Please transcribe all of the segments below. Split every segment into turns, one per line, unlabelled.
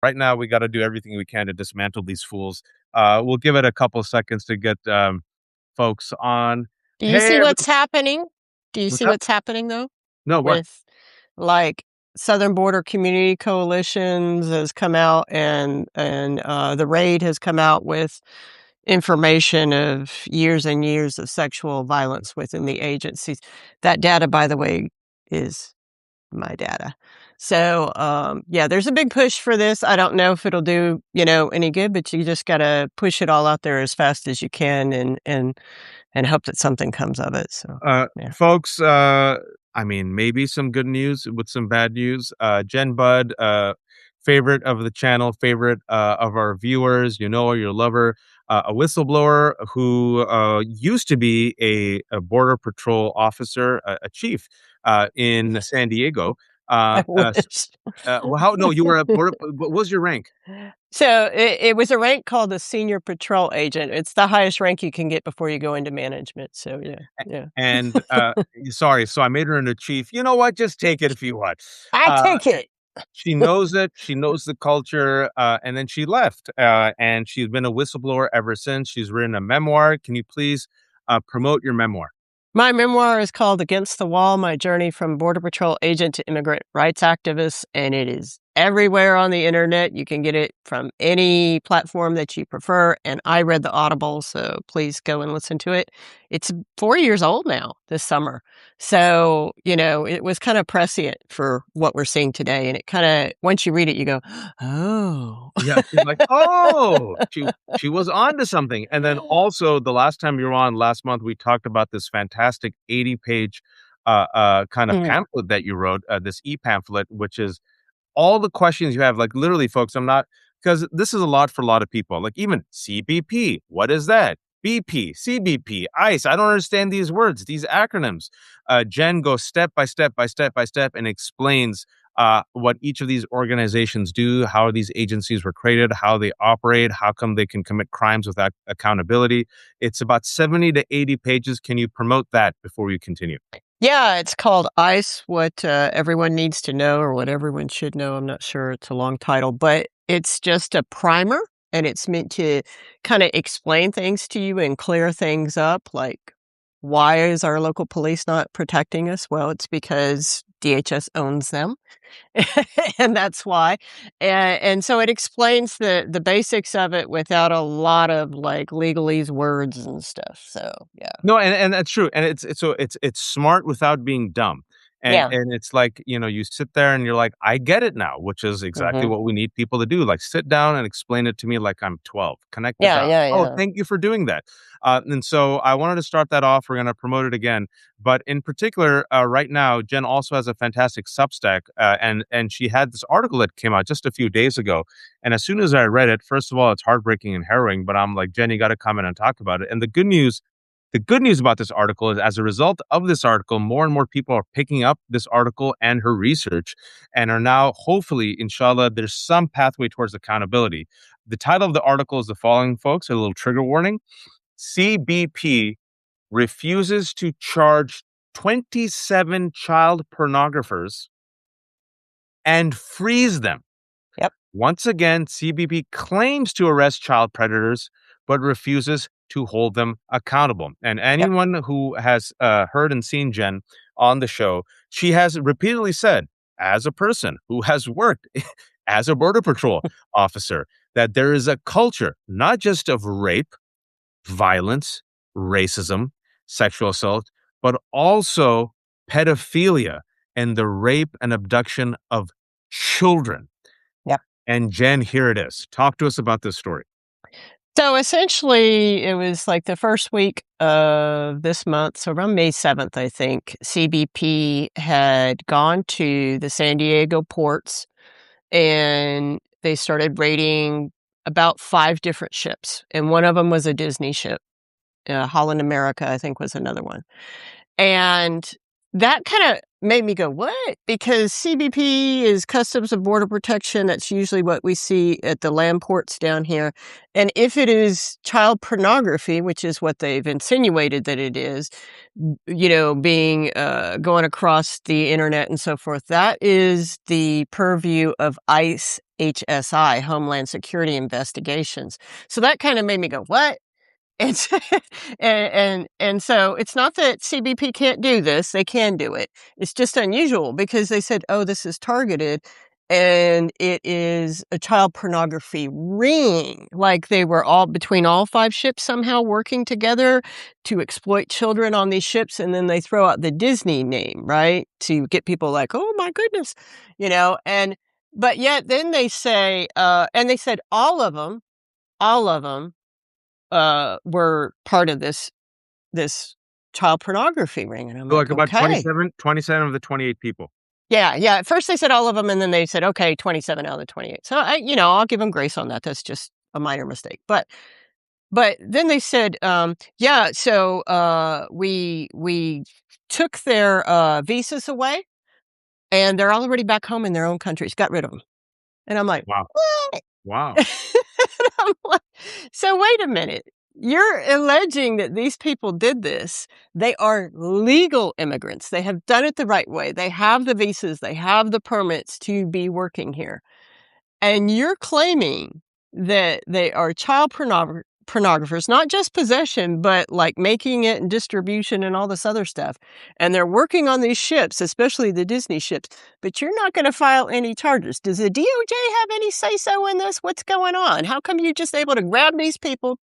Right now, we got to do everything we can to dismantle these fools. We'll give it a couple seconds to get folks on.
Do you
Hey,
see what's happening? Do you
what's
see
up?
what's happening though?
No, what?
With like Southern Border Community Coalitions has come out and the raid has come out with information of years and years of sexual violence within the agencies. That data, by the way, is my data. So yeah, there's a big push for this. I don't know if it'll do, any good, but you just gotta push it all out there as fast as you can and hope that something comes of it. So yeah.
Folks, I mean, maybe some good news with some bad news. Jen Bud, favorite of the channel, favorite of our viewers, you know her, you love her, a whistleblower who used to be a Border Patrol officer, a chief in San Diego.
I wish.
Well, how? No, you were a border. What was your rank?
So it was a rank called a senior patrol agent. It's the highest rank you can get before you go into management. So yeah, yeah.
And sorry, so I made her into chief. You know what? Just take it if you want.
I
Uh,
take it.
She knows it. She knows the culture, and then she left, and she's been a whistleblower ever since. She's written a memoir. Can you please promote your memoir?
My memoir is called Against the Wall, My Journey from Border Patrol Agent to Immigrant Rights Activist, and it is everywhere on the internet. You can get it from any platform that you prefer, and I read the Audible, so please go and listen to it. It's 4 years old now this summer. So, it was kind of prescient for what we're seeing today, and it kind of, once you read it, you go, oh.
Yeah, she's like, oh, she was on to something. And then also the last time you were on last month, we talked about this fantastic 80-page kind of
Mm,
pamphlet that you wrote, this e-pamphlet, which is all the questions you have. Like literally, folks, I'm not, because this is a lot for a lot of people. Like even CBP, what is that? BP, CBP, ICE. I don't understand these words, these acronyms. Jen goes step by step by step by step and explains what each of these organizations do, how these agencies were created, how they operate, how come they can commit crimes without accountability. It's about 70 to 80 pages. Can you promote that before we continue?
Yeah, it's called ICE, What Everyone Needs to Know, or What Everyone Should Know. I'm not sure. It's a long title, but it's just a primer, and it's meant to kind of explain things to you and clear things up. Like, why is our local police not protecting us? Well, it's because DHS owns them. And that's why. And so it explains the basics of it without a lot of like legalese words and stuff. So, yeah.
No, and that's true, and it's smart without being dumb,
Yeah.
and it's like, you sit there and you're like, "I get it now," which is exactly
Mhm.
what we need people to do, like, sit down and explain it to me like I'm 12, connect the
Yeah,
dots.
yeah,
"Oh,
yeah.
thank you for doing that." And so I wanted to start that off, we're gonna promote it again, but in particular, right now, Jen also has a fantastic Substack, and she had this article that came out just a few days ago, and as soon as I read it, first of all, it's heartbreaking and harrowing, but I'm like, "Jen, you gotta come in and talk about it," and the good news about this article is, as a result of this article, more and more people are picking up this article and her research and are now, hopefully, inshallah, there's some pathway towards accountability. The title of the article is the following, folks, a little trigger warning. CBP refuses to charge 27 child pornographers and frees them.
Yep,
Once again, CBP claims to arrest child predators, but refuses to hold them accountable. And
yep.
anyone who has heard and seen Jen on the show, she has repeatedly said, as a person who has worked as a Border Patrol officer, that there is a culture not just of rape, violence, racism, sexual assault, but also pedophilia and the rape and abduction of children.
Yep.
And Jen, here it is. Talk to us about this story.
So essentially, it was like the first week of this month, so around May 7th, I think, CBP had gone to the San Diego ports and they started raiding about 5 different ships. And one of them was a Disney ship. Holland America, I think, was another one. And that kind of made me go, "What?" Because CBP is Customs and Border Protection, that's usually what we see at the land ports down here, and if it is child pornography, which is what they've insinuated that it is, being, going across the internet and so forth, that is the purview of ICE HSI, Homeland Security Investigations. So that kinda made me go, "What?" And so so it's not that CBP can't do this, they can do it. It's just unusual because they said, "Oh, this is targeted, and it is a child pornography ring." Like, they were all between all 5 ships somehow working together to exploit children on these ships, and then they throw out the Disney name, right? To get people like, "Oh my goodness," and but yet then they say, and they said all of them were part of this child pornography ring, and I'm
So, like,
like,
about
"Okay."
27 of the 28 people.
Yeah, yeah, at first they said all of them, and then they said, "Okay, 27 out of the 28." So, I'll give them grace on that, that's just a minor mistake, but then they said, "Yeah, so, we took their, visas away, and they're already back home in their own countries, got rid of them." And I'm like,
Wow.
"What?"
Wow.
I'm like, "So wait a minute. You're alleging that these people did this. They are legal immigrants. They have done it the right way. They have the visas. They have the permits to be working here. And you're claiming that they are child pornographers, not just possession, but like making it and distribution and all this other stuff. And they're working on these ships, especially the Disney ships, but you're not going to file any charges. Does the DOJ have any say so in this? What's going on? How come you just able to grab these people,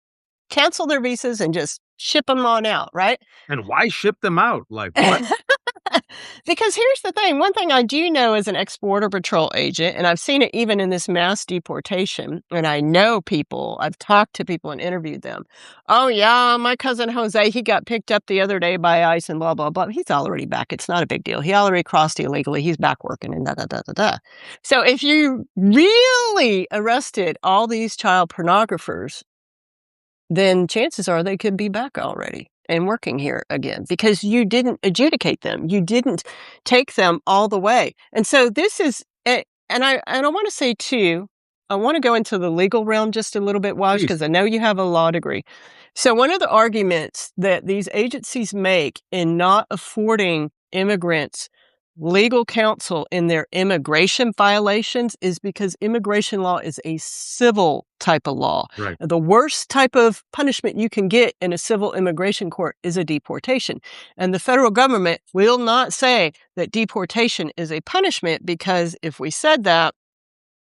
cancel their visas, and just ship them on out, right?"
And why ship them out? Like, what?
Because here's the thing, one thing I do know as an ex-Border Patrol agent, and I've seen it even in this mass deportation, and I know people, I've talked to people and interviewed them. "Oh, yeah, my cousin Jose, he got picked up the other day by ICE and blah, blah, blah." He's already back, it's not a big deal. He already crossed illegally, he's back working and da, da, da, da, da. So if you really arrested all these child pornographers, then chances are they could be back already and working here again because you didn't adjudicate them. You didn't take them all the way. And so this is and I want to say too, I want to go into the legal realm just a little bit, Waj,
Please.
because I know you have a law degree. So one of the arguments that these agencies make in not affording immigrants legal counsel in their immigration violations is because immigration law is a civil type of law.
Right.
The worst type of punishment you can get in a civil immigration court is a deportation. And the federal government will not say that deportation is a punishment because if we said that,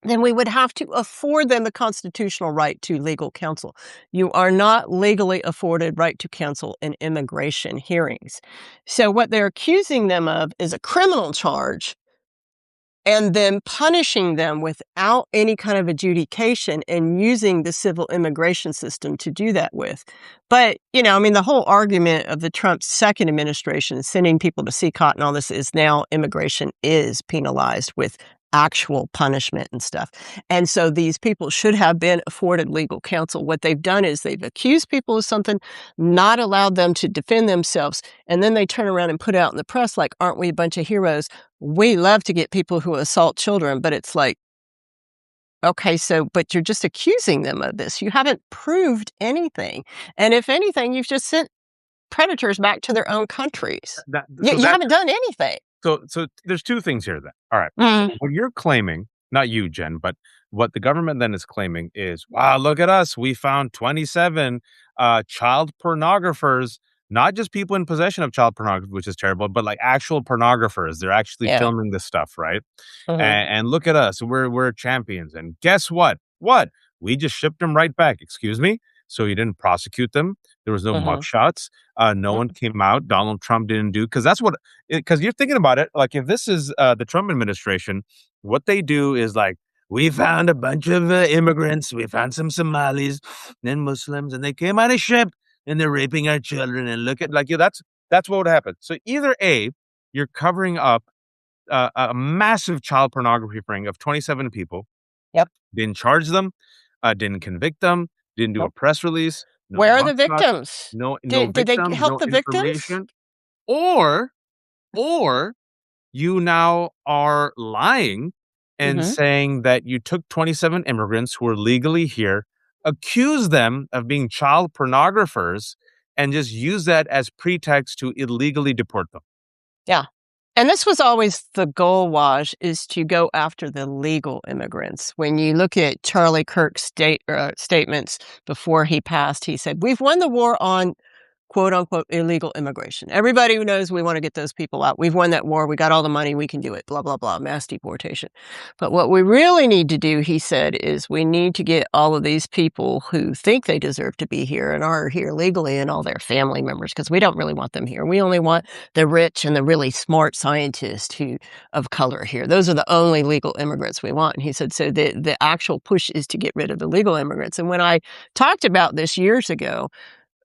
then we would have to afford them the constitutional right to legal counsel. You are not legally afforded right to counsel in immigration hearings. So what they're accusing them of is a criminal charge and then punishing them without any kind of adjudication and using the civil immigration system to do that with. But, I mean, the whole argument of the Trump second administration sending people to CCOT and all this is now immigration is penalized with actual punishment and stuff. And so these people should have been afforded legal counsel. What they've done is they've accused people of something, not allowed them to defend themselves, and then they turn around and put out in the press like, "Aren't we a bunch of heroes? We love to get people who assault children," but it's like, okay, so, but you're just accusing them of this. You haven't proved anything. And if anything, you've just sent predators back to their own countries.
That
Yeah,
so
you
that
haven't done anything.
so there's 2 things here then. All right.
Mm,
What you're claiming, not you, Jen, but what the government then is claiming is, "Wow, look at us. We found 27 child pornographers, not just people in possession of child pornography, which is terrible, but like actual pornographers. They're actually
yeah.
filming this stuff, right?
Mhm,
And look at us. We're champions. And guess what? What? We just shipped them right back. Excuse me? So you didn't prosecute them. There was no
mhm,
mugshots. No one
mhm,
came out. Donald Trump didn't do because that's what because you're thinking about it. Like if this is the Trump administration, what they do is like we found a bunch of immigrants. We found some Somalis and Muslims, and they came on a ship and they're raping our children. And look at like yeah, that's what would happen. So either a you're covering up a massive child pornography ring of 27 people,
yep,
didn't charge them, didn't convict them, didn't do a
nope.
press release, no
Where are the
mugshots,
victims?
no
Did they
victims,
help
no
the victims?
information, or or you now are lying and
Mhm.
saying that you took 27 immigrants who were legally here, accuse them of being child pornographers, and just use that as pretext to illegally deport them.
Yeah. And this was always the goal, Waj, is to go after the legal immigrants. When you look at Charlie Kirk's statements before he passed, he said, "We've won the war on quote unquote illegal immigration. Everybody who knows we want to get those people out. We've won that war. We got all the money. We can do it. Blah, blah, blah. Mass deportation. But what we really need to do, he said, is we need to get all of these people who think they deserve to be here and are here legally and all their family members, because we don't really want them here. We only want the rich and the really smart scientists who of color here. Those are the only legal immigrants we want." And he said, so the actual push is to get rid of the legal immigrants. And when I talked about this years ago,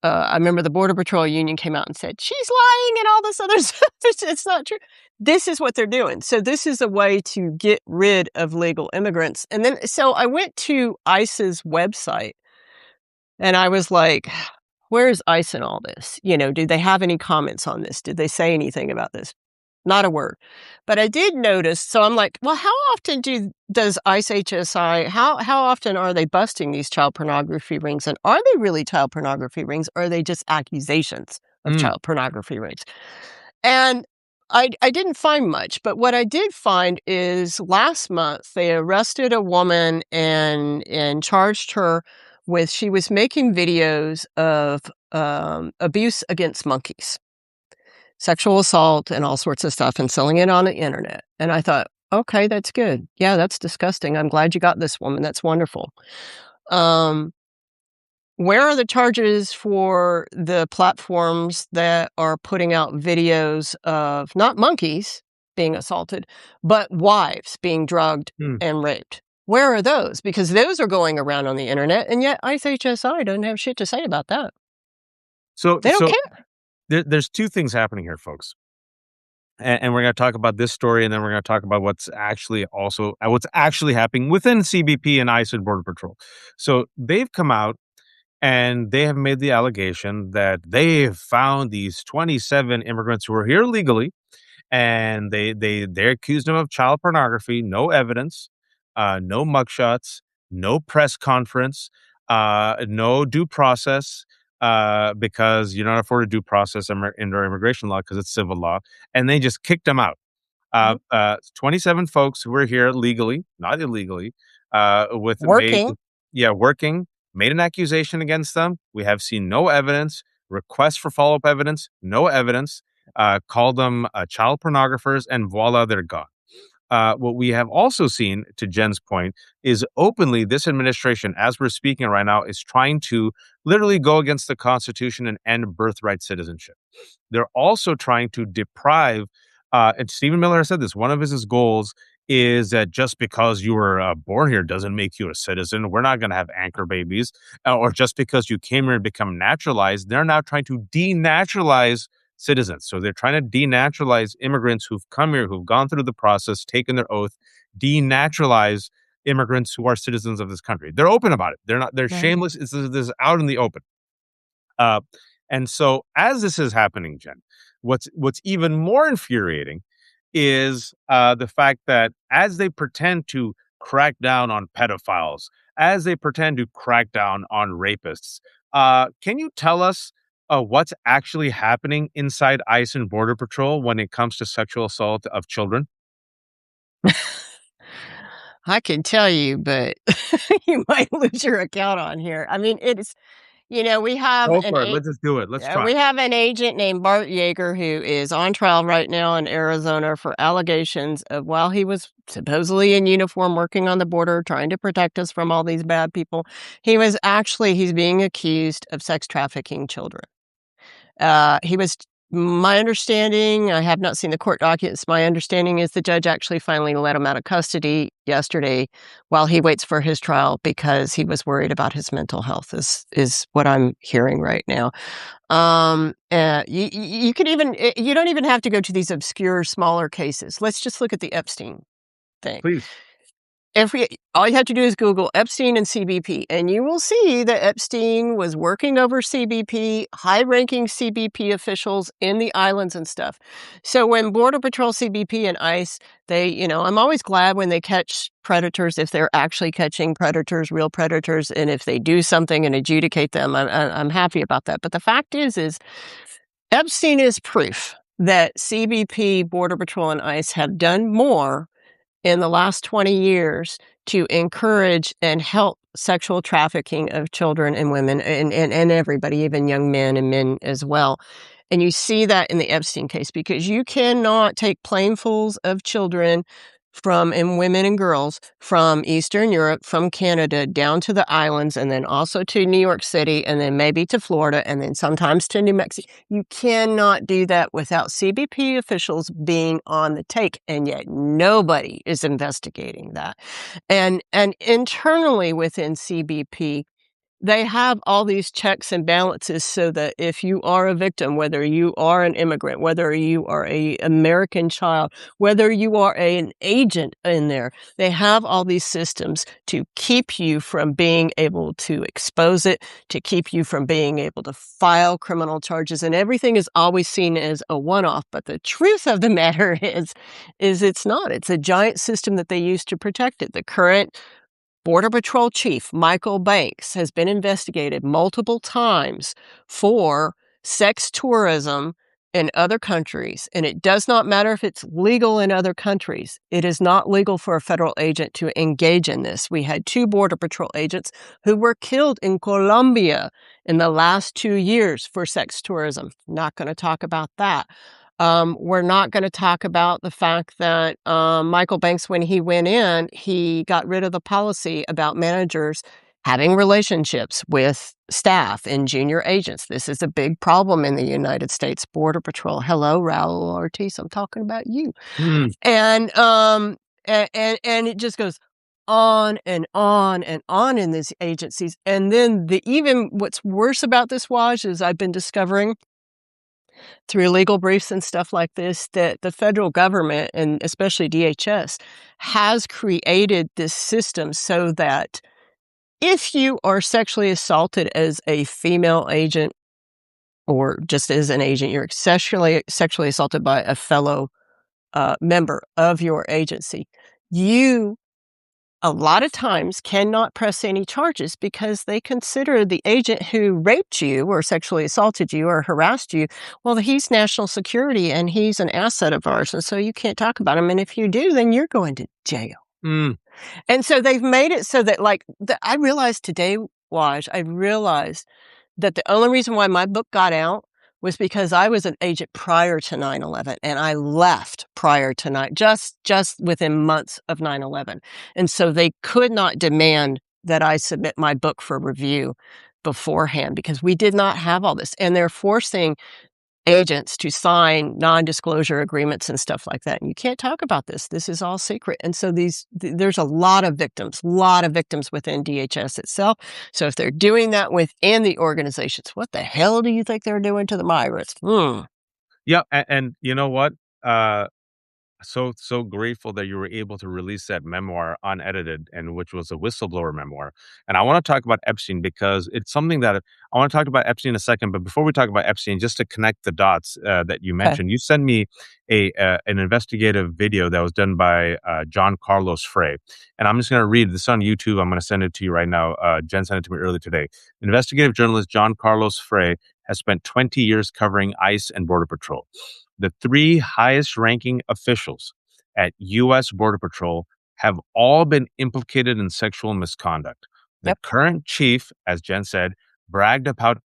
I remember the Border Patrol Union came out and said, "She's lying," and all this other stuff. It's not true. This is what they're doing. So this is a way to get rid of legal immigrants. And then so I went to ICE's website and I was like, where's ICE in all this? Do they have any comments on this? Did they say anything about this? Not a word. But I did notice, so I'm like, well, how often does ICE HSI, how often are they busting these child pornography rings? And are they really child pornography rings? Or are they just accusations of
Mm.
child pornography rings? And I didn't find much, but what I did find is last month they arrested a woman and charged her with she was making videos of abuse against monkeys, sexual assault and all sorts of stuff, and selling it on the internet. And I thought, okay, that's good. Yeah, that's disgusting. I'm glad you got this woman. That's wonderful. Um, where are the charges for the platforms that are putting out videos of not monkeys being assaulted, but wives being drugged
Mm.
and raped? Where are those? Because those are going around on the internet, and yet ICHSI doesn't have shit to say about that.
So,
They don't
so
care.
there's two things happening here, folks. And we're going to talk about this story, and then we're going to talk about what's actually happening within CBP and ICE and Border Patrol. So they've come out and they have made the allegation that they have found these 27 immigrants who are here legally, and they're accused them of child pornography. No evidence, no mugshots, no press conference, no due process, because you're not afforded due process under immigration law because it's civil law, and they just kicked them out.
Mhm.
27 folks who were here legally, not illegally, with made,
Working.
yeah, working, made an accusation against them. We have seen no evidence, requests for follow up evidence, no evidence, called them child pornographers, and voila, they're gone. What we have also seen, to Jen's point, is openly this administration, as we're speaking right now, is trying to literally go against the Constitution and end birthright citizenship. They're also trying to deprive, and Stephen Miller has said this, one of his goals is that just because you were born here doesn't make you a citizen. We're not going to have anchor babies. Or just because you came here and become naturalized, they're now trying to denaturalize citizens. So they're trying to denaturalize immigrants who've come here, who've gone through the process, taken their oath, denaturalize immigrants who are citizens of this country. They're open about it. They're
Right.
shameless. This is out in the open. Uh, and so as this is happening, Jen, what's even more infuriating is the fact that as they pretend to crack down on pedophiles, as they pretend to crack down on rapists, can you tell us what's actually happening inside ICE and Border Patrol when it comes to sexual assault of children?
I can tell you, but you might lose your account on here. I mean, it's we have
Go for it. Let's just do it. Let's try.
we have an agent named Bart Yeager who is on trial right now in Arizona for allegations of while he was supposedly in uniform working on the border trying to protect us from all these bad people, he's being accused of sex trafficking children. He was My understanding, I have not seen the court documents. My understanding is the judge actually finally let him out of custody yesterday while he waits for his trial because he was worried about his mental health is what I'm hearing right now. You could even you don't even have to go to these obscure smaller cases. Let's just look at the Epstein thing.
Please.
every all you have to do is Google Epstein and CBP, and you will see that Epstein was working over CBP, high-ranking CBP officials in the islands and stuff. So when Border Patrol, CBP, and ICE, I'm always glad when they catch predators, if they're actually catching predators, real predators, and if they do something and adjudicate them, I'm happy about that. But the fact is Epstein is proof that CBP, Border Patrol, and ICE have done more in the last 20 years to encourage and help sexual trafficking of children and women and everybody, even young men and men as well. And you see that in the Epstein case because you cannot take planefuls of children and women and girls from Eastern Europe, from Canada down to the islands, and then also to New York City, and then maybe to Florida, and then sometimes to New Mexico. You cannot do that without CBP officials being on the take, and yet nobody is investigating that. And internally within CBP, they have all these checks and balances so that if you are a victim, whether you are an immigrant, whether you are a American child, whether you are an agent in there, they have all these systems to keep you from being able to expose it, to keep you from being able to file criminal charges, and everything is always seen as a one-off. But the truth of the matter is it's not. It's a giant system that they use to protect it. The current Border Patrol Chief Michael Banks has been investigated multiple times for sex tourism in other countries, and it does not matter if it's legal in other countries. It is not legal for a federal agent to engage in this. We had 2 Border Patrol agents who were killed in Colombia in the last 2 years for sex tourism. Not going to talk about that. We're not going to talk about the fact that Michael Banks, when he went in, he got rid of the policy about managers having relationships with staff and junior agents. This is a big problem in the United States Border Patrol. Hello, Raul Ortiz, I'm talking about you.
Mm.
And it just goes on and on and on in these agencies. And then even what's worse about this, Waj, is I've been discovering through legal briefs and stuff like this, that the federal government, and especially DHS, has created this system so that if you are sexually assaulted as a female agent or just as an agent, you're sexually assaulted by a fellow member of your agency, you a lot of times cannot press any charges because they consider the agent who raped you or sexually assaulted you or harassed you, well, he's national security and he's an asset of ours. And so you can't talk about him. And if you do, then you're going to jail.
Mm.
And so they've made it so that I realized today, Waj, I realized that the only reason why my book got out was because I was an agent prior to 9/11 and I left prior to just within months of 9/11. And so they could not demand that I submit my book for review beforehand because we did not have all this. And they're forcing agents to sign non-disclosure agreements and stuff like that. And you can't talk about this. This is all secret. And so there's a lot of victims within DHS itself. So if they're doing that within the organizations, what the hell do you think they're doing to the migrants?
Yeah, and you know what? So grateful that you were able to release that memoir unedited, and which was a whistleblower memoir. And I want to talk about Epstein because it's something that I want to talk about Epstein in a second. But before we talk about Epstein, just to connect the dots that you
Okay.
mentioned, you sent me an investigative video that was done by John Carlos Frey, and I'm just going to read this on YouTube. I'm going to send it to you right now. Jen sent it to me earlier today. Investigative journalist John Carlos Frey has spent 20 years covering ICE and Border Patrol. The 3 highest ranking officials at U.S. Border Patrol have all been implicated in sexual misconduct. The
Yep.
current chief, as Jen said, bragged about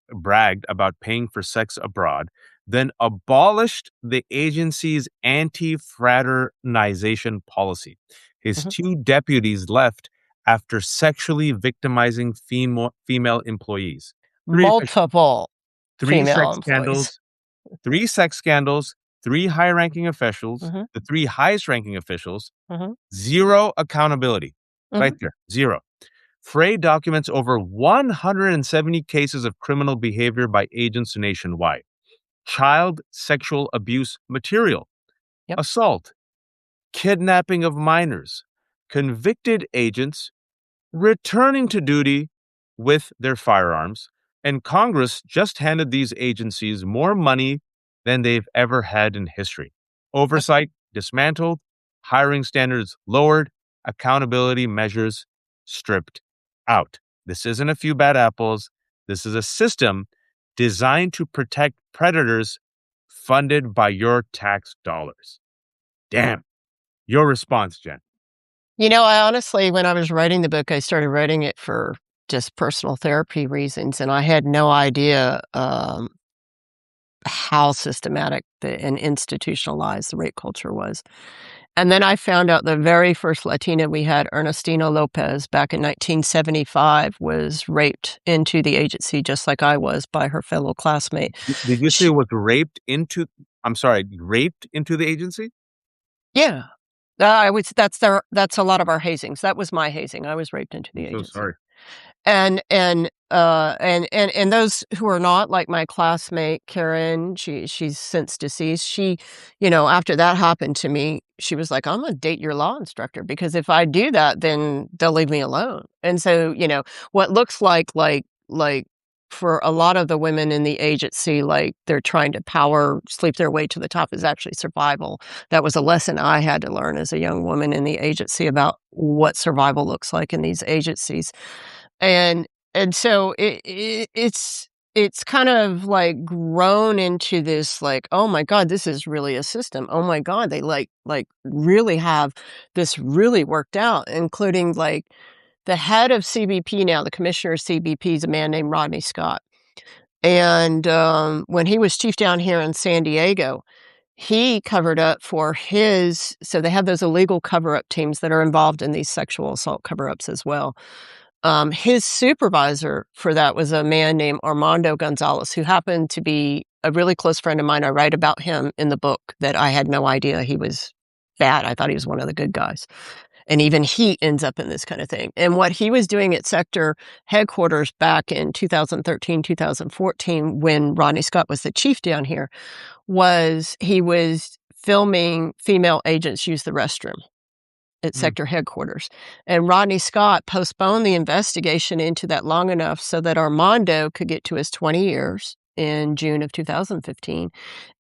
paying for sex abroad, then abolished the agency's anti-fraternization policy. His
Mhm.
2 deputies left after sexually victimizing female employees. Three
Multiple
three
female
sex
employees.
scandals, 3 high-ranking officials,
Mhm.
the 3 highest-ranking officials,
Mhm.
0 accountability. Right
Mhm.
there, 0. Frey documents over 170 cases of criminal behavior by agents nationwide. Child sexual abuse material,
Yep.
assault, kidnapping of minors, convicted agents returning to duty with their firearms. And Congress just handed these agencies more money than they've ever had in history. Oversight dismantled, hiring standards lowered, accountability measures stripped out. This isn't a few bad apples. This is a system designed to protect predators funded by your tax dollars. Damn. Your response, Jen.
I honestly, when I was writing the book, I started writing it for just personal therapy reasons, and I had no idea, how systematic and institutionalized the rape culture was. And then I found out the very first Latina we had, Ernestina Lopez, back in 1975, was raped into the agency just like I was by her fellow classmate.
Did you say
Sh
it was raped into I'm sorry, raped into the agency?
Yeah. I would that's a lot of our hazings. That was my hazing. I was raped into the
I'm so
agency.
sorry.
And those who are not, like my classmate Karen, she's since deceased. After that happened to me, she was like, "I'm gonna date your law instructor because if I do that, then they'll leave me alone." And so, what looks like for a lot of the women in the agency, like they're trying to sleep their way to the top is actually survival. That was a lesson I had to learn as a young woman in the agency about what survival looks like in these agencies. And so it's kind of, like, grown into this, like, "Oh my god, this is really a system. Oh my god, they, really have this really worked out," including, like, the head of CBP now, the commissioner of CBP is a man named Rodney Scott. And, when he was chief down here in San Diego, he covered up for his so they have those illegal cover-up teams that are involved in these sexual assault cover-ups as well. His supervisor for that was a man named Armando Gonzalez, who happened to be a really close friend of mine. I write about him in the book that I had no idea he was bad. I thought he was one of the good guys. And even he ends up in this kind of thing. And what he was doing at sector headquarters back in 2013, 2014, when Rodney Scott was the chief down here, was he was filming female agents use the restroom at
Mm,
sector headquarters. And Rodney Scott postponed the investigation into that long enough so that Armando could get to his 20 years in June of 2015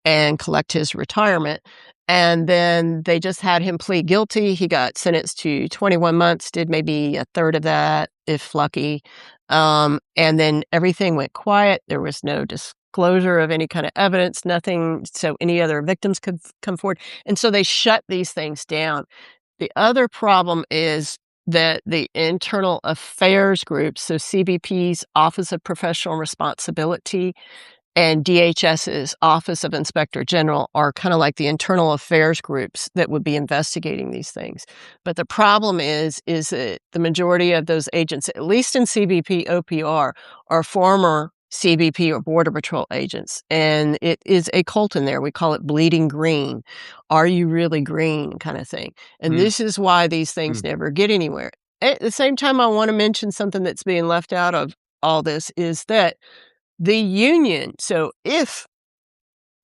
and collect his retirement. And then they just had him plead guilty. He got sentenced to 21 months, did maybe a third of that, if lucky. And then everything went quiet. There was no disclosure of any kind of evidence, nothing so any other victims could come forward. And so they shut these things down. The other problem is that the internal affairs group, so CBP's Office of Professional Responsibility and DHS's Office of Inspector General are kinda like the internal affairs groups that would be investigating these things. But the problem is that the majority of those agents, at least in CBP OPR, are former CBP or Border Patrol agents, and it is a cult in there. We call it bleeding green. "Are you really green?" kinda thing. And
mm,
this is why these things
mm.
never get anywhere. At the same time, I wanna mention something that's being left out of all this is that the union so if,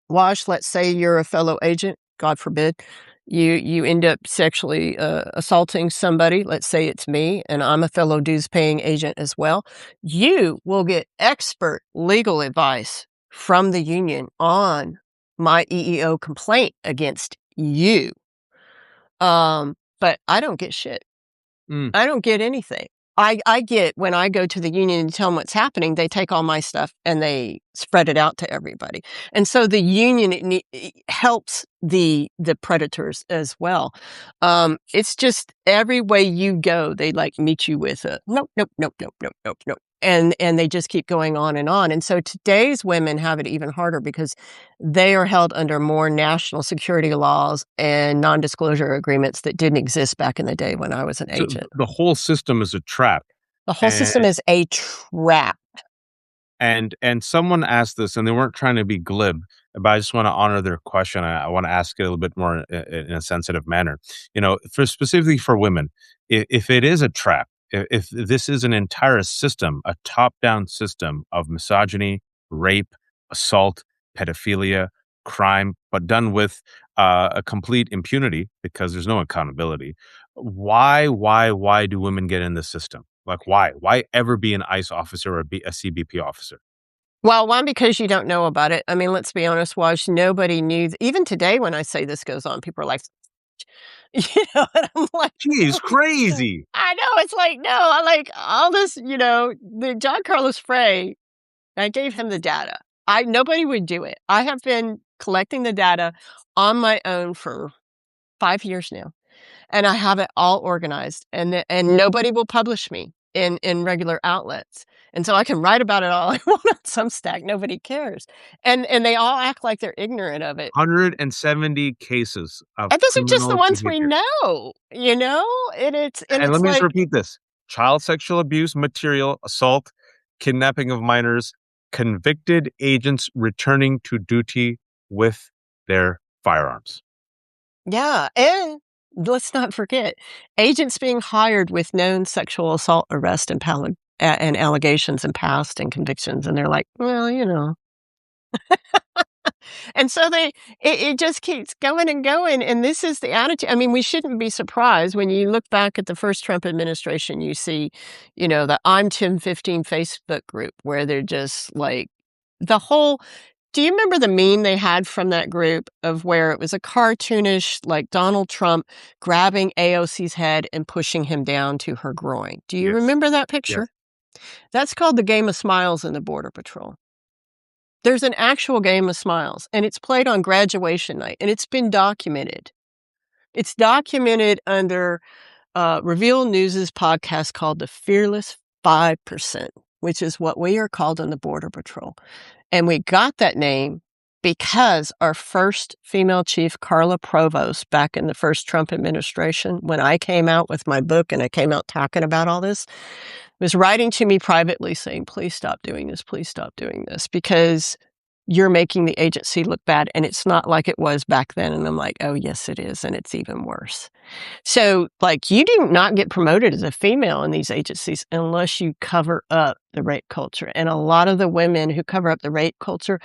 Wash, let's say you're a fellow agent, God forbid, you end up sexually, assaulting somebody, let's say it's me, and I'm a fellow dues-paying agent as well, you will get expert legal advice from the union on my EEO complaint against you. But I don't get shit.
Mm.
I don't get anything. I get when I go to the union and tell them what's happening, they take all my stuff and they spread it out to everybody. And so the union helps the predators as well. It's just every way you go, they like meet you with a nope, nope, nope, nope, nope, nope, nope. And they just keep going on and on. And so today's women have it even harder because they are held under more national security laws and non-disclosure agreements that didn't exist back in the day when I was an
So
agent.
the whole system is a trap.
The whole system
And
is a trap.
and someone asked this, and they weren't trying to be glib, but I just want to honor their question. I want to ask it a little bit more in a sensitive manner. For specifically for women, if it is a trap, if this is an entire system, a top-down system of misogyny, rape, assault, pedophilia, crime, but done with a complete impunity because there's no accountability. Why do women get in the system? Like, why? Why ever be an ICE officer or a CBP officer?
Well, one, because you don't know about it. I mean, let's be honest, Waj, nobody knew even today when I say this goes on, people are like, and I'm like,
She's crazy.
I know, it's like, no, I like all this, the John Carlos Frey, I gave him the data. Nobody would do it. I have been collecting the data on my own for 5 years now, and I have it all organized, and nobody will publish me in regular outlets. And so I can write about it all I want on Substack, nobody cares. And they all act like they're ignorant of it.
170 cases of
And those are just the
criminal
ones we
behavior.
know, you know? And
And let
it's
me just
like,
repeat this: child sexual abuse, material assault, kidnapping of minors, convicted agents returning to duty with their firearms.
yeah, and let's not forget, agents being hired with known sexual assault arrest and allegations and past and convictions, and they're like, "Well, you know." And so it just keeps going and going, and this is the attitude. I mean, we shouldn't be surprised when you look back at the first Trump administration, you see, the I'm Tim 15 Facebook group where they're just like the whole do you remember the meme they had from that group of where it was a cartoonish, like Donald Trump grabbing AOC's head and pushing him down to her groin? Do you
Yes.
remember that
Yes.
picture? That's called the Game of Smiles in the Border Patrol. There's an actual Game of Smiles, and it's played on graduation night, and it's been documented. It's documented under Reveal News's podcast called The Fearless 5%, which is what we are called on the Border Patrol. And we got that name because our first female chief, Carla Provost, back in the first Trump administration, when I came out with my book and I came out talking about all this, was writing to me privately saying, please stop doing this, because you're making the agency look bad. And it's not like it was back then. And I'm like, oh, yes, it is. And it's even worse. So, like, you do not get promoted as a female in these agencies unless you cover up the rape culture. And a lot of the women who cover up the rape culture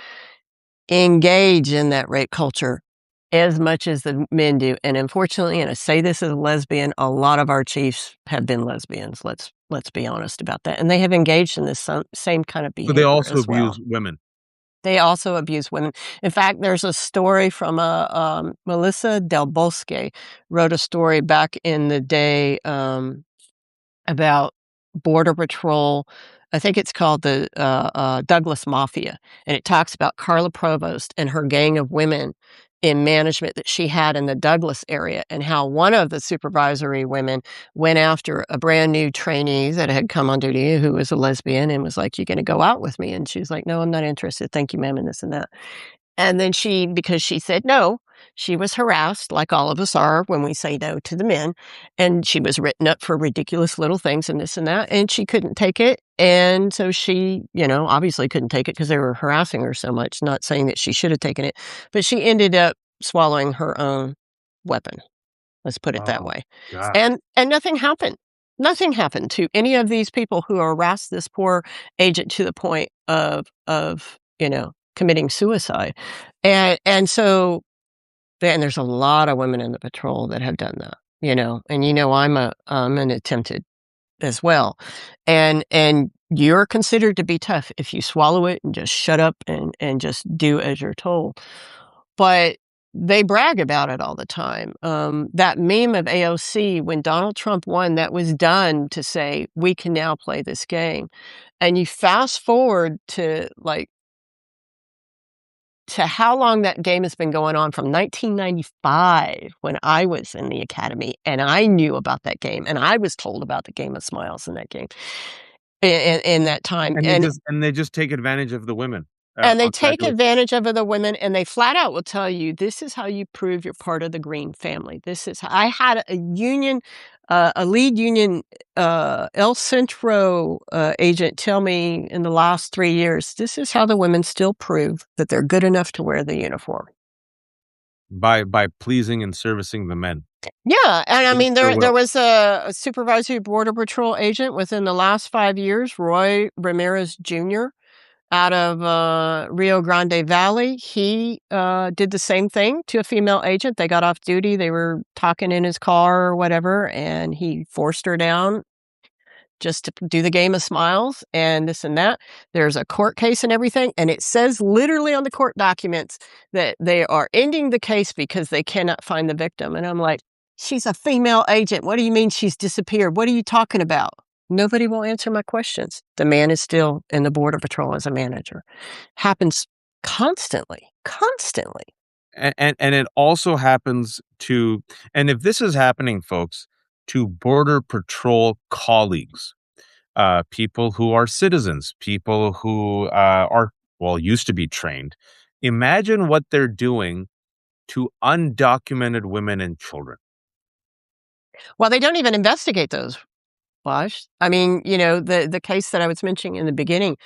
engage in that rape culture as much as the men do. And unfortunately, and I say this as a lesbian, a lot of our chiefs have been lesbians. Let's be honest about that. And they have engaged in this same kind of
So they
behavior
also
as well.
abuse women.
They also abuse women. In fact, there's a story from Melissa Del Bosque wrote a story back in the day about Border Patrol. I think it's called the Douglas Mafia, and it talks about Carla Provost and her gang of women in management that she had in the Douglas area, and how one of the supervisory women went after a brand new trainee that had come on duty who was a lesbian and was like, "You going to go out with me?" And she was like, "No, I'm not interested. Thank you, ma'am," and this and that. And then because she said no, she was harassed like all of us are when we say no to the men. And she was written up for ridiculous little things and this and that. And she couldn't take it. And so she, obviously couldn't take it because they were harassing her so much, not saying that she should have taken it. But she ended up swallowing her own weapon. Let's put it that
Oh
way.
God.
And nothing happened. Nothing happened to any of these people who harassed this poor agent to the point of committing suicide. And so and there's a lot of women in the patrol that have done that, and I'm an attempted as well. And you're considered to be tough if you swallow it and just shut up and just do as you're told. But they brag about it all the time. That meme of AOC when Donald Trump won, that was done to say, we can now play this game. And you fast forward to how long that game has been going on from 1995 when I was in the academy and I knew about that game and I was told about the Game of Smiles in that game in that time.
And they just take advantage of the women
And they
on
take
graduation.
advantage of the women, and they flat out will tell you, this is how you prove you're part of the Green family. This is how I had a lead union, El Centro agent tell me in the last 3 years, this is how the women still prove that they're good enough to wear the uniform.
By pleasing and servicing the men.
Yeah, and I
Against
mean,
their
there
will.
was a supervisory border patrol agent within the last 5 years, Roy Ramirez Jr., out of, Rio Grande Valley. He, did the same thing to a female agent. They got off duty, they were talking in his car or whatever, and he forced her down just to do the game of smiles and this and that. There's a court case and everything, and it says literally on the court documents that they are ending the case because they cannot find the victim. And I'm like, she's a female agent. What do you mean she's disappeared? What are you talking about? Nobody will answer my questions. The man is still in the Border Patrol as a manager. Happens constantly, constantly.
And it also happens to, and if this is happening, folks, to Border Patrol colleagues, people who are citizens, people who are, well, used to be trained, imagine what they're doing to undocumented women and children.
Well, they don't even investigate those, Wash. I mean, the case that I was mentioning in the beginning,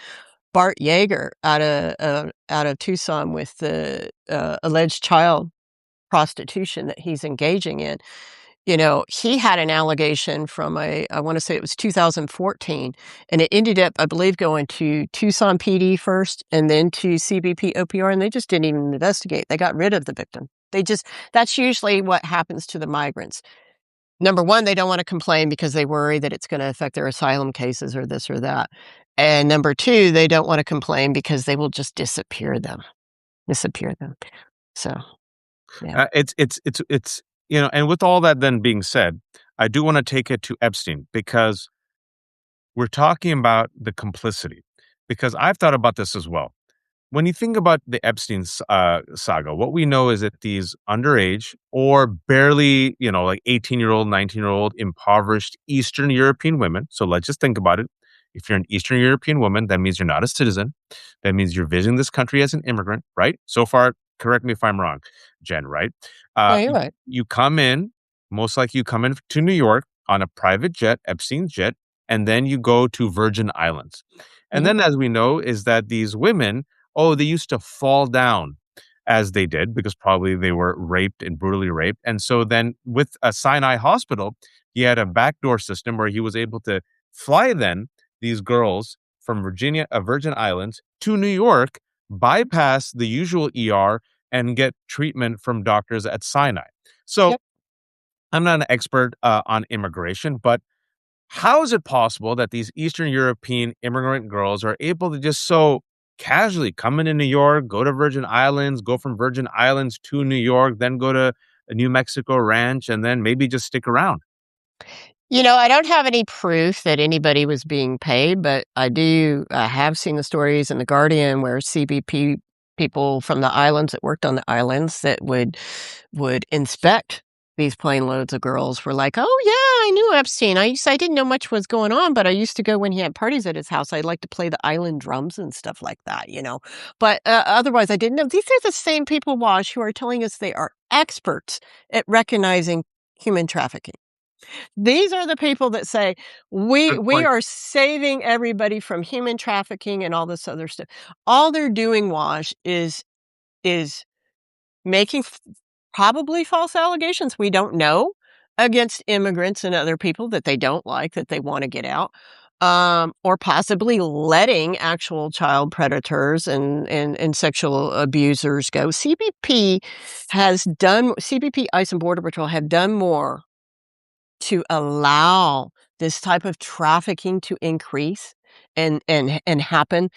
Bart Yeager out of Tucson with the, alleged child prostitution that he's engaging in. He had an allegation from I wanna say it was 2014, and it ended up, I believe, going to Tucson PD first and then to CBP OPR, and they just didn't even investigate. They got rid of the victim. That's usually what happens to the migrants. Number 1, they don't wanna complain because they worry that it's gonna affect their asylum cases or this or that. And number 2, they don't wanna complain because they will just disappear them. So, yeah.
And with all that then being said, I do want to take it to Epstein because we're talking about the complicity. Because I've thought about this as well. When you think about the Epstein saga, what we know is that these underage or barely, like 18-year-old, 19-year-old impoverished Eastern European women. So let's just think about it. If you're an Eastern European woman, that means you're not a citizen. That means you're visiting this country as an immigrant, right? So far, correct me if I'm wrong, Jen, right?
No, you're right.
You come in, most likely you come in to New York on a private jet, Epstein jet, and then you go to Virgin Islands. And
Mhm.
then, as we know, is that these women, oh, they used to fall down as they did because probably they were raped and brutally raped. And so then with a Sinai hospital, he had a backdoor system where he was able to fly then these girls from Virgin Islands to New York, bypass the usual ER and get treatment from doctors at Sinai. So
Yep.
I'm not an expert on immigration, but how is it possible that these Eastern European immigrant girls are able to just so casually come into New York, go to Virgin Islands, go from Virgin Islands to New York, then go to a New Mexico ranch, and then maybe just stick around?
I don't have any proof that anybody was being paid, but I have seen the stories in The Guardian where CBP people from the islands that worked on the islands that would inspect these plane loads of girls were like, "Oh, yeah, I knew Epstein. I didn't know much was going on, but I used to go when he had parties at his house. I'd like to play the island drums and stuff like that. But, otherwise, I didn't know." These are the same people, Wash, who are telling us they are experts at recognizing human trafficking. These are the people that say, "We
Good
we
point.
are saving everybody from human trafficking and all this other stuff." All they're doing, Wash, is making probably false allegations, we don't know, against immigrants and other people that they don't like, that they wanna get out, or possibly letting actual child predators and sexual abusers go. CBP, ICE, and Border Patrol have done more to allow this type of trafficking to increase and happen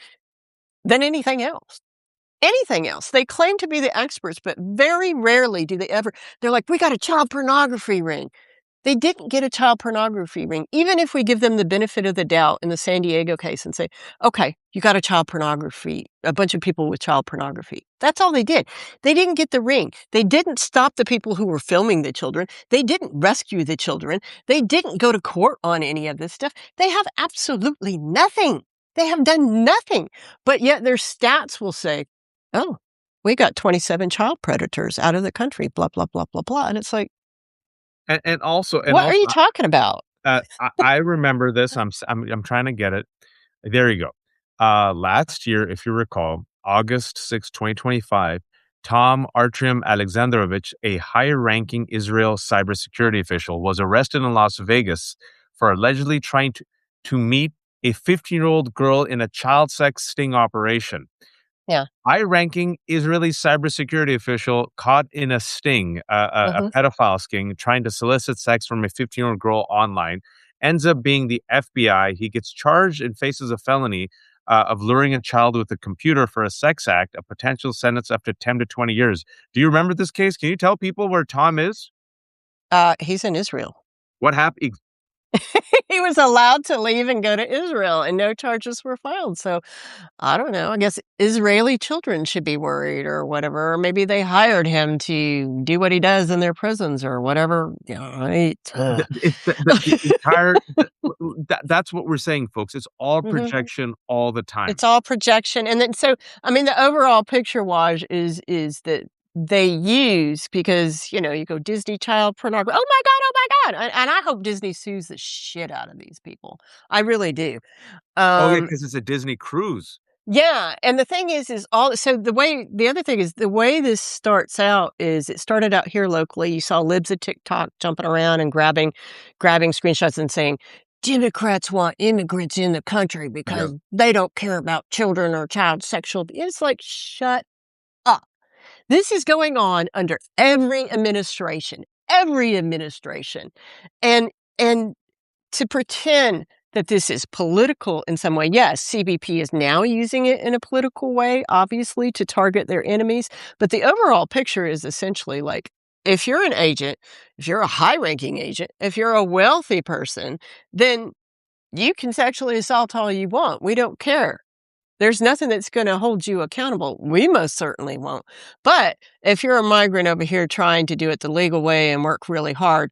than anything else. Anything else. They claim to be the experts, but very rarely do they ever they're like, "We got a child pornography ring." They didn't get a child pornography ring. Even if we give them the benefit of the doubt in the San Diego case and say, "Okay, you got a bunch of people with child pornography." That's all they did. They didn't get the ring. They didn't stop the people who were filming the children. They didn't rescue the children. They didn't go to court on any of this stuff. They have absolutely nothing. They have done nothing. But yet their stats will say, "Oh, we got 27 child predators out of the country, blah, blah, blah, blah, blah." And it's like,
And
what are
also,
you talking about?
I remember this. I'm trying to get it. There you go. Last year, if you recall, August 6, 2025, Tom Artyom Alexandrovich, a high-ranking Israel cybersecurity official, was arrested in Las Vegas for allegedly trying to meet a 15-year-old girl in a child sex sting operation.
Yeah.
High-ranking Israeli cybersecurity official caught in a sting, a
Mhm.
pedophile sting, trying to solicit sex from a 15-year-old girl online, ends up being the FBI. He gets charged and faces a felony of luring a child with a computer for a sex act, a potential sentence up to 10 to 20 years. Do you remember this case? Can you tell people where Tom is?
He's in Israel.
What happened?
He was allowed to leave and go to Israel, and no charges were filed, so, I don't know, I guess Israeli children should be worried or whatever, or maybe they hired him to do what he does in their prisons or whatever, you know, right?
It's the entire that's what we're saying, folks. It's all
Mhm.
projection all the time.
It's all projection, and then so, I mean, the overall picture wash is that they use because, you know, you go Disney child pornography, oh my god," and I hope Disney sues the shit out of these people. I really do.
Oh, yeah,
Um,
because it's a Disney cruise.
yeah, and the thing is all so the other thing is the way this starts out is it started out here locally. You saw libs of TikTok jumping around and grabbing screenshots and saying, "Democrats want immigrants in the country
Yep.
because they don't care about children or child sexual." It's like, shut up. This is going on under every administration, and and to pretend that this is political in some way. Yes, CBP is now using it in a political way, obviously, to target their enemies. But the overall picture is essentially like if you're an agent, if you're a high ranking agent, if you're a wealthy person, then you can sexually assault all you want. We don't care. There's nothing that's going to hold you accountable. We most certainly won't. But if you're a migrant over here trying to do it the legal way and work really hard,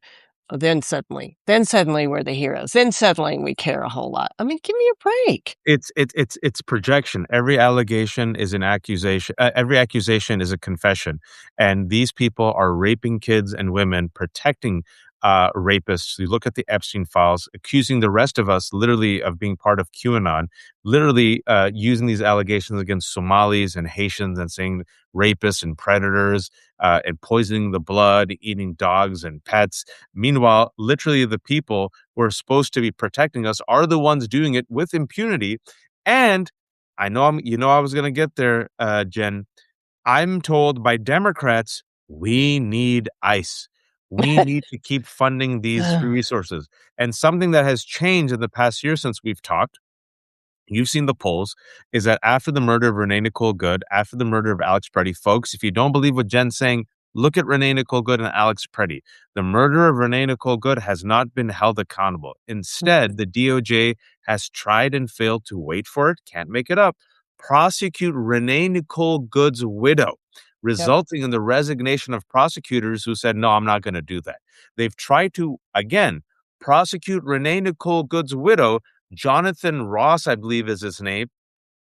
then suddenly we're the heroes. Then suddenly we care a whole lot. I mean, give me a break.
It's projection. Every allegation is an accusation. Every accusation is a confession, and these people are raping kids and women, protecting rapists. You look at the Epstein files, accusing the rest of us, literally, of being part of QAnon. Literally using these allegations against Somalis and Haitians, and saying rapists and predators, and poisoning the blood, eating dogs and pets. Meanwhile, literally, the people who are supposed to be protecting us are the ones doing it with impunity. And I know I was going to get there, Jen. I'm told by Democrats, we need ICE. We need to keep funding these resources. And something that has changed in the past year since we've talked, you've seen the polls, is that after the murder of Renee Nicole Good, after the murder of Alex Preddy, folks, if you don't believe what Jen's saying, look at Renee Nicole Good and Alex Preddy. The murder of Renee Nicole Good has not been held accountable. Instead, the DOJ has tried and failed to, wait for it, can't make it up, prosecute Renee Nicole Good's widow,
Yep.
resulting in the resignation of prosecutors who said, no, I'm not going to do that. They've tried to, again, prosecute Renee Nicole Good's widow. Jonathan Ross, I believe is his name.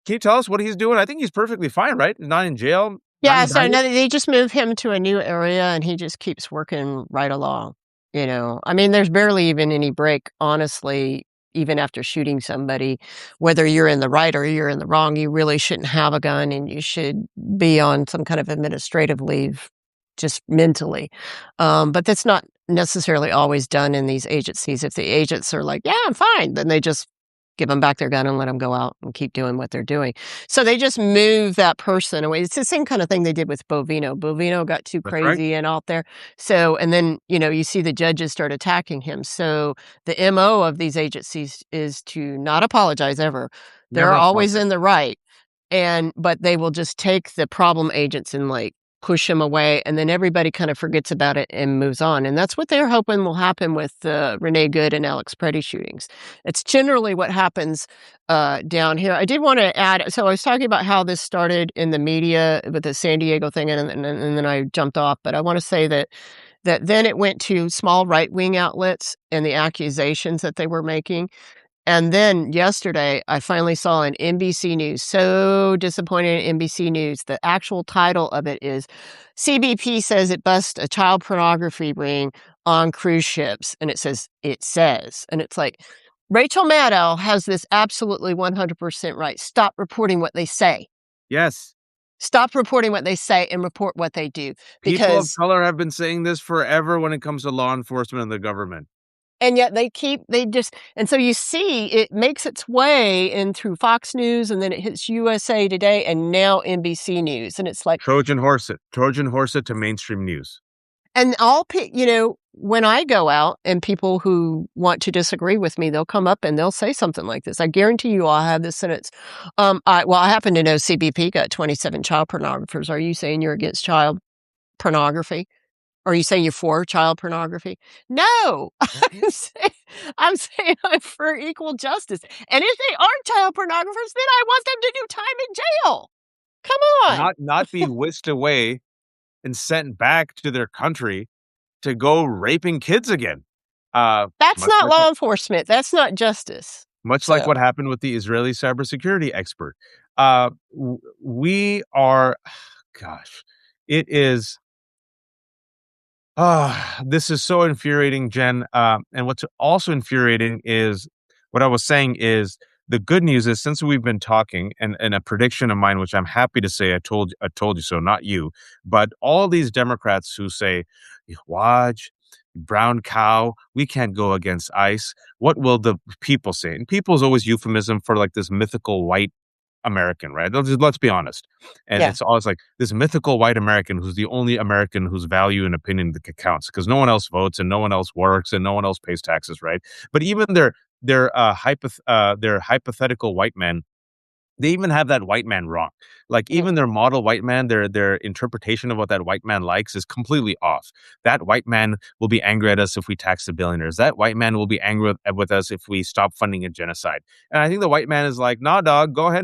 Can you tell us what he's doing? I think he's perfectly fine, right? Not in jail, not
Yeah, so
indicted?
now they just move him to a new area and he just keeps working right along, you know? I mean, there's barely even any break, honestly, even after shooting somebody. Whether you're in the right or you're in the wrong, you really shouldn't have a gun and you should be on some kind of administrative leave just mentally. But that's not necessarily always done in these agencies. If the agents are like, "Yeah, I'm fine," then they just give them back their gun and let them go out and keep doing what they're doing. So they just move that person away. It's the same kind of thing they did with Bovino. Bovino got too
That's right.
crazy and out there. So, and then, you know, you see the judges start attacking him. So the MO of these agencies is to not apologize ever. They're
Never
always
apologize.
in the right. And, but they will just take the problem agents and like push them away. And then everybody kind of forgets about it and moves on. And that's what they're hoping will happen with the Renee Good and Alex Preddy shootings. It's generally what happens down here. I did want to add, so I was talking about how this started in the media with the San Diego thing, and then I jumped off. But I want to say that then it went to small right wing outlets and the accusations that they were making. And then yesterday, I finally saw an NBC News, so disappointed in NBC News. The actual title of it is CBP says it busts a child pornography ring on cruise ships. And it says, and it's like, Rachel Maddow has this absolutely 100% right. Stop reporting what they say.
Yes.
Stop reporting what they say and report what they do.
People of
Because
color have been saying this forever when it comes to law enforcement and the government.
And yet they just and so you see it makes its way in through Fox News, and then it hits USA Today and now NBC News, and it's like
Trojan horse it to mainstream news.
and when I go out and people who want to disagree with me, they'll come up and they'll say something like this. I guarantee you I'll have this sentence. I happen to know CBP got 27 child pornographers. Are you saying you're against child pornography? Are you saying you're for child pornography? No. I'm saying I'm for equal justice. And if they are child pornographers, then I want them to do time in jail. Come on.
Not be whisked away and sent back to their country to go raping kids again. Uh,
That's
much
not
like
law enforcement. That's not justice.
much like
So,
what happened with the Israeli cybersecurity expert. We are, gosh, it is. This is so infuriating, Jen. And what's also infuriating is what I was saying is the good news is since we've been talking, and a prediction of mine, which I'm happy to say I told you so, not you, but all these Democrats who say, Waj, brown cow, we can't go against ICE. What will the people say? And people is always euphemism for like this mythical white American, right? Let's be honest. And
yeah.
it's always like this mythical white American who's the only American whose value and opinion that counts because no one else votes and no one else works and no one else pays taxes, right? But even their hypothetical white men, they even have that white man wrong. Like
Mm,
even their model white man, their interpretation of what that white man likes is completely off. That white man will be angry at us if we tax the billionaires. That white man will be angry with us if we stop funding a genocide. And I think the white man is like, nah, dog, go ahead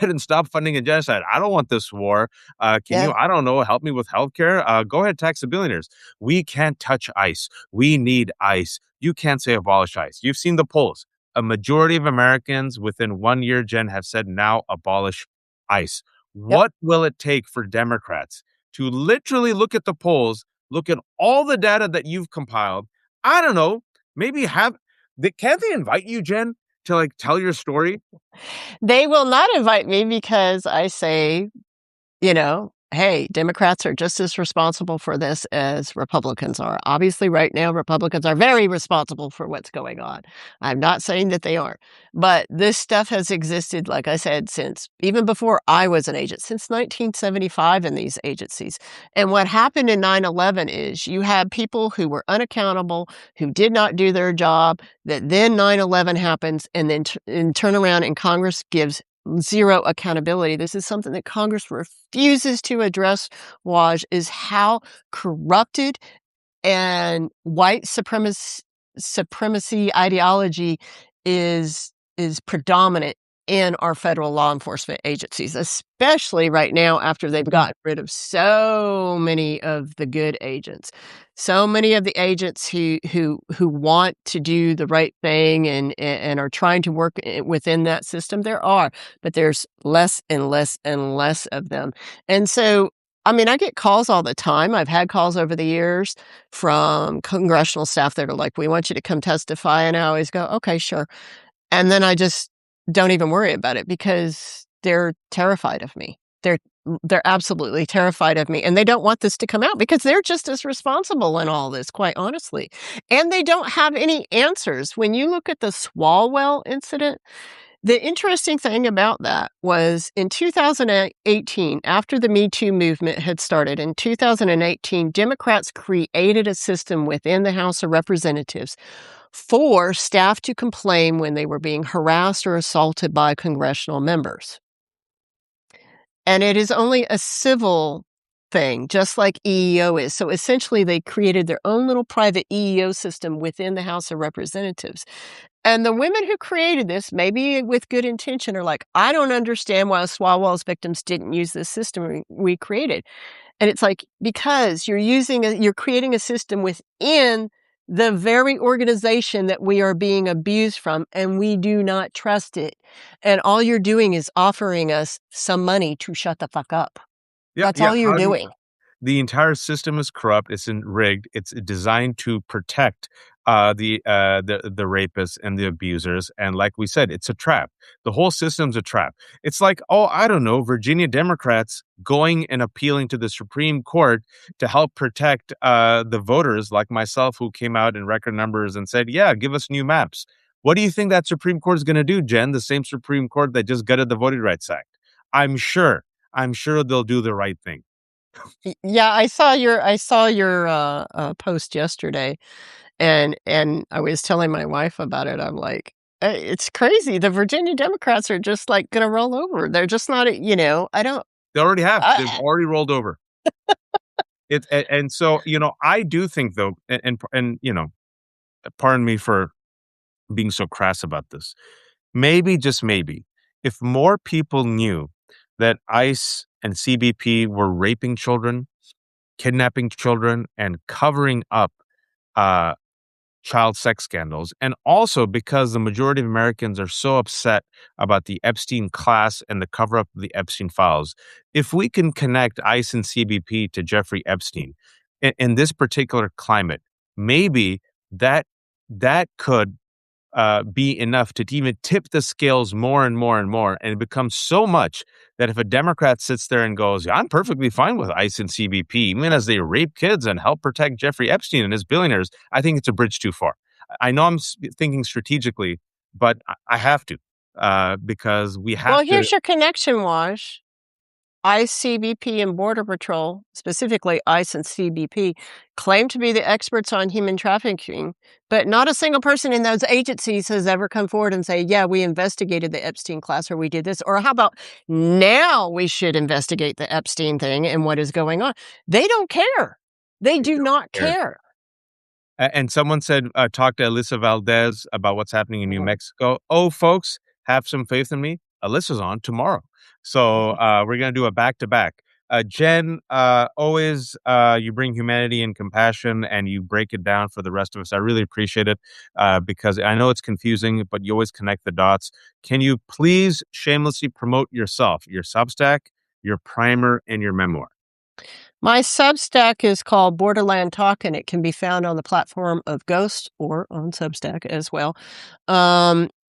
and stop funding a genocide. I don't want this war. Can you,
yeah.
I don't know, help me with healthcare? Go ahead, tax the billionaires. We can't touch ICE. We need ICE. You can't say abolish ICE. You've seen the polls. A majority of Americans within 1 year, Jen, have said now abolish ICE.
Yep.
What will it take for Democrats to literally look at the polls, look at all the data that you've compiled? I don't know. Maybe can't they invite you, Jen, to like tell your story?
They will not invite me because I say, hey, Democrats are just as responsible for this as Republicans are. Obviously, right now, Republicans are very responsible for what's going on. I'm not saying that they aren't, but this stuff has existed, like I said, since even before I was an agent, since 1975 in these agencies. And what happened in 9/11 is you had people who were unaccountable, who did not do their job, that then 9/11 happens, and then and turn around and Congress gives zero accountability. This is something that Congress refuses to address, Waj, is how corrupted and white supremacy ideology is predominant in our federal law enforcement agencies, especially right now after they've gotten rid of so many of the good agents. So many of the agents who want to do the right thing and are trying to work within that system, there are, but there's less and less and less of them. And so I mean, I get calls all the time. I've had calls over the years from congressional staff that are like, "We want you to come testify," and I always go, "Okay, sure." And then I just don't even worry about it because they're terrified of me. They're absolutely terrified of me, and they don't want this to come out because they're just as responsible in all this, quite honestly. And they don't have any answers. When you look at the Swalwell incident, the interesting thing about that was in 2018, after the Me Too movement had started, in 2018, Democrats created a system within the House of Representatives for staff to complain when they were being harassed or assaulted by congressional members. And it is only a civil thing, just like EEO is. So essentially, they created their own little private EEO system within the House of Representatives. And the women who created this, maybe with good intention, are like, I don't understand why Swalwell's victims didn't use this system we created. And it's like, because you're creating a system within the very organization that we are being abused from, and we do not trust it. And all you're doing is offering us some money to shut the fuck up.
Yeah,
That's
yeah.
all you're doing.
The entire system is corrupt. It's rigged. It's designed to protect the rapists and the abusers. And like we said, it's a trap. The whole system's a trap. It's like, oh, I don't know, Virginia Democrats going and appealing to the Supreme Court to help protect the voters like myself who came out in record numbers and said, yeah, give us new maps. What do you think that Supreme Court is going to do, Jen? The same Supreme Court that just gutted the Voting Rights Act. I'm sure. I'm sure they'll do the right thing.
Yeah, I saw your post yesterday, and I was telling my wife about it. I'm like, It's crazy. The Virginia Democrats are just, like, gonna roll over. They're just not, I don't
They already have. They've
I
already rolled over. And so I do think though, and pardon me for being so crass about this. Maybe, just maybe, if more people knew that ICE and CBP were raping children, kidnapping children, and covering up uh, child sex scandals, and also because the majority of Americans are so upset about the Epstein class and the cover up of the Epstein files, if we can connect ICE and CBP to Jeffrey Epstein in this particular climate, maybe that could be enough to even tip the scales more and more and more. And it becomes so much that if a Democrat sits there and goes, yeah, I'm perfectly fine with ICE and CBP, even as they rape kids and help protect Jeffrey Epstein and his billionaires, I think it's a bridge too far. I know thinking strategically, but I have to because we
Well,
have to.
here's your connection, Wash. ICE, CBP, and Border Patrol, specifically ICE and CBP, claim to be the experts on human trafficking, but not a single person in those agencies has ever come forward and say, yeah, we investigated the Epstein class or we did this. Or how about now we should investigate the Epstein thing and what is going on? They don't care. They do not care.
And someone said, talk to Alyssa Valdez about what's happening in New Mexico. Oh, folks, have some faith in me. Alyssa's on tomorrow. So we're going to do a back to back. Jen, always you bring humanity and compassion and you break it down for the rest of us. I really appreciate it because I know it's confusing, but you always connect the dots. Can you please shamelessly promote yourself, your Substack, your primer, and your memoir?
My Substack is called Borderland Talk, and it can be found on the platform of Ghost or on Substack as well.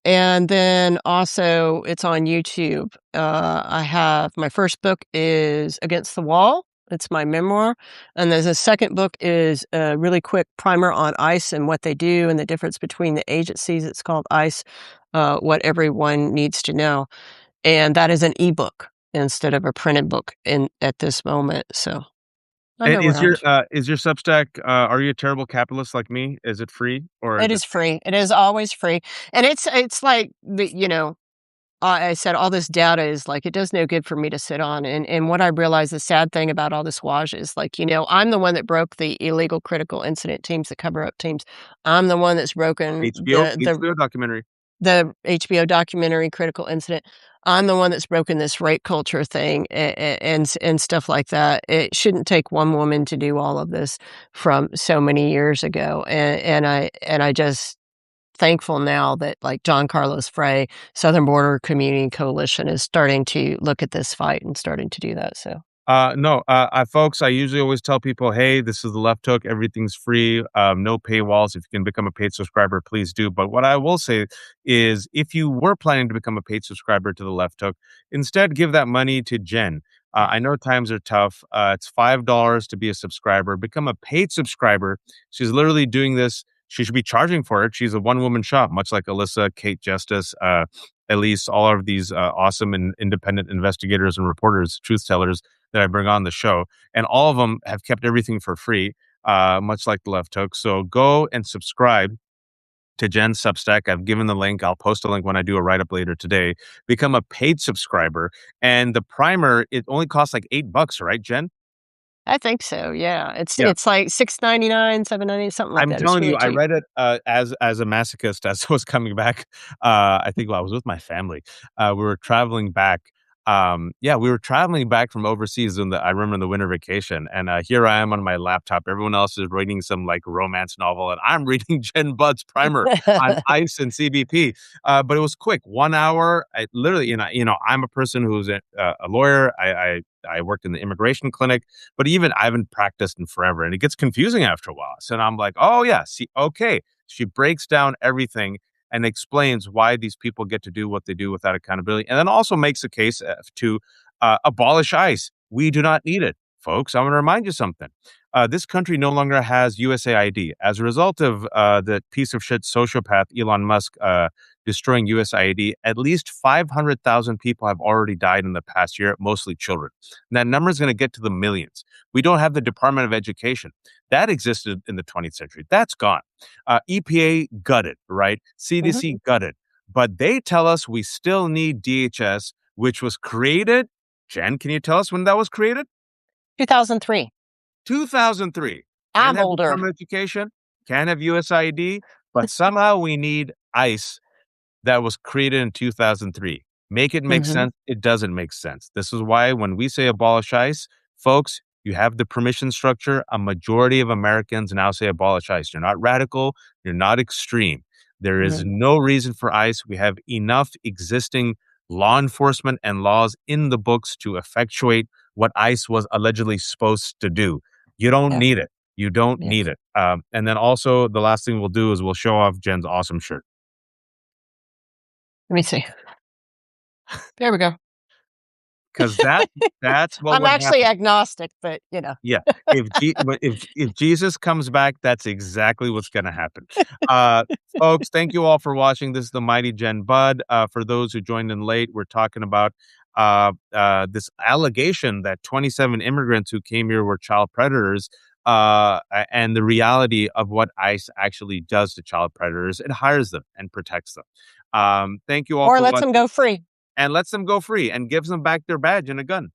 And then also it's on YouTube. I have my first book is Against the Wall. It's my memoir. And there's a second book is a really quick primer on ICE and what they do and the difference between the agencies. It's called ICE, What Everyone Needs to Know. And that is an ebook instead of a printed book at this moment. So I'm
And
around.
is your Substack, are you a terrible capitalist like me? Is it free or
It
is it
is free. It is always free. And it's like I said all this data is like it does no good for me to sit on. And what I realized the sad thing about all this WAJ is like, I'm the one that broke the illegal critical incident teams, the cover up teams. I'm the one that's broken
HBO documentary?
the HBO documentary Critical Incident. I'm the one that's broken this rape culture thing and stuff like that. It shouldn't take one woman to do all of this from so many years ago. And I just thankful now that like John Carlos Frey, Southern Border Community Coalition is starting to look at this fight and starting to do that. So
No, folks, I usually always tell people, hey, this is the Left Hook. Everything's free. No paywalls. If you can become a paid subscriber, please do. But what I will say is if you were planning to become a paid subscriber to the Left Hook, instead give that money to Jen. I know times are tough. It's $5 to be a subscriber. Become a paid subscriber. She's literally doing this. She should be charging for it. She's a one-woman shop, much like Alyssa, Kate Justice, Elise, all of these awesome and independent investigators and reporters, truth tellers that I bring on the show. And all of them have kept everything for free, much like the Left Hook. So go and subscribe to Jen's Substack. I've given the link. I'll post a link when I do a write-up later today. Become a paid subscriber. And the primer, it only costs like $8, right, Jen?
I think so. Yeah, it's
Yeah.
it's like $6.99, $7.99, something like
I'm
that. It's
telling you,
really
I
cheap.
read it as a masochist as I was coming back. I think I was with my family. We were traveling back, Yeah, we were traveling back from overseas I remember in the winter vacation, and here I am on my laptop. Everyone else is reading some like romance novel, and I'm reading Jen Budd's primer on ICE and CBP. But it was quick, 1 hour. I literally, I'm a person who's a lawyer. I worked in the immigration clinic, but even I haven't practiced in forever, and it gets confusing after a while. So I'm like, oh yeah, see, okay. She breaks down everything and explains why these people get to do what they do without accountability, and then also makes a case to abolish ICE. We do not need it, folks. I'm going to remind you something. This country no longer has USAID. As a result of the piece of shit sociopath Elon Musk destroying USAID, at least 500,000 people have already died in the past year, mostly children. And that number is going to get to the millions. We don't have the Department of Education. That existed in the 20th century. That's gone. EPA gutted, right?
Mhm.
CDC gutted. But they tell us we still need DHS, which was created. Jen, can you tell us when that was created?
2003.
2003. Can't
I'm
have
older.
Department of Education, can't have USID, but somehow we need ICE that was created in 2003. Make it make
Mhm.
sense? It doesn't make sense. This is why when we say abolish ICE, folks, you have the permission structure. A majority of Americans now say abolish ICE. You're not radical. You're not extreme. There is
Mhm.
no reason for ICE. We have enough existing law enforcement and laws in the books to effectuate what ICE was allegedly supposed to do. You don't
Yeah.
need it. You don't need
Yes.
it. And then also, the last thing we'll do is we'll show off Jen's awesome shirt.
Let me see. There we go.
'Cause that's what
I'm
would
actually
happen.
agnostic, but,
Yeah. If Jesus comes back, that's exactly what's gonna happen. Uh, Folks, thank you all for watching. This is the Mighty Jen Bud. For those who joined in late, we're talking about, this allegation that 27 immigrants who came here were child predators, and the reality of what ICE actually does to child predators. It hires them and protects them. Thank you all
or
for
lets them
watching
go free.
and lets them go free and gives them back their badge and a gun.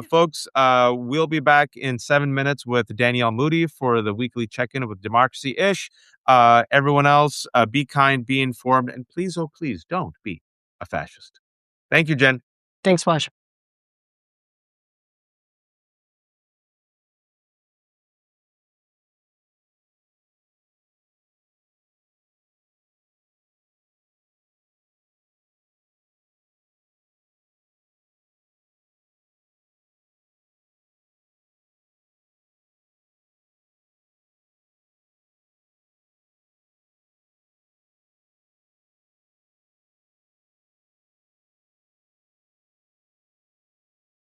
Folks, we'll be back in 7 minutes with Danielle Moody for the weekly check-in with Democracy Ish. Everyone else, be kind, be informed, and please, oh please, don't be a fascist. Thank you, Jen.
Thanks, Wash.